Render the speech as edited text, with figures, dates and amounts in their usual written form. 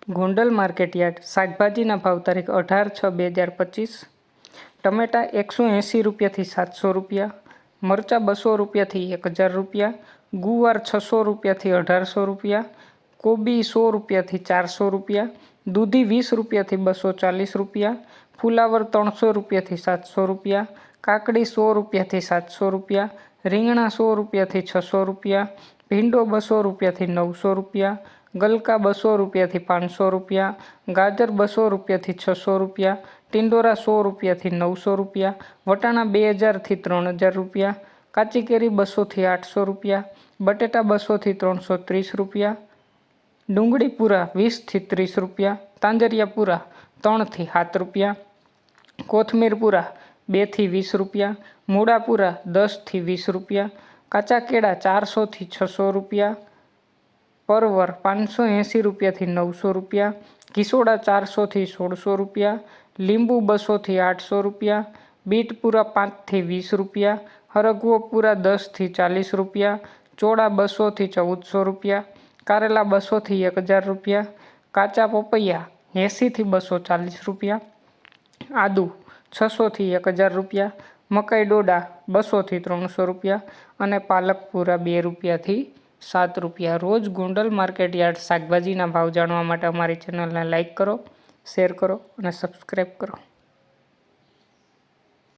Gondal market yard શાકભાજીના ભાવ તારીખ 18/6/2025। ટમેટા 180 રૂપિયાથી 700 રૂપિયા, મરચાં 200 રૂપિયાથી 1000 રૂપિયા, ગુવાર 600 રૂપિયાથી 1800 રૂપિયા, કોબી 100 રૂપિયાથી 400 રૂપિયા, દૂધી 20 રૂપિયાથી 240 રૂપિયા, ફુલાવર 300 રૂપિયાથી 700 રૂપિયા, કાકડી 100 રૂપિયાથી 700 રૂપિયા, રીંગણા 100 રૂપિયાથી 600 રૂપિયા, ભીંડો 200 રૂપિયાથી 900 રૂપિયા, ગલકા 200 રૂપિયાથી 500 રૂપિયા, ગાજર 200 રૂપિયાથી 600 રૂપિયા, ટિંડોરા 100 રૂપિયાથી 900 રૂપિયા, વટાણા 2000થી 3000 રૂપિયા, કાચી કેરી 200થી 800 રૂપિયા, બટેટા 200થી 330 રૂપિયા, ડુંગળી પૂરા 20થી 30 રૂપિયા, તાંજરિયા પૂરા 3થી 7 રૂપિયા, કોથમીર પૂરા 2થી 20 રૂપિયા, મૂળા પૂરા 10થી 20 રૂપિયા, કાચા કેળા 400થી 600 રૂપિયા, પરવર 580 રૂપિયાથી 900 રૂપિયા, કિસોડા 400થી 1600 રૂપિયા, લીંબુ 200થી 800 રૂપિયા, બીટ પૂરા 5થી 20 રૂપિયા, હરગવો પૂરા 10થી 40 રૂપિયા, ચોળા 200થી 1400 રૂપિયા, કારેલા 200થી 1000 રૂપિયા, કાચા પપૈયા 80થી 240 રૂપિયા, આદુ 600થી 1000 રૂપિયા, મકાઈ ડોડા 200થી 300 રૂપિયા અને પાલક પૂરા 2 રૂપિયાથી 7 રૂપિયા। રોજ ગોંડલ માર્કેટયાર્ડ શાકભાજીના ભાવ જાણવા માટે અમારી ચેનલને લાઇક કરો, શેર કરો અને સબસ્ક્રાઈબ કરો।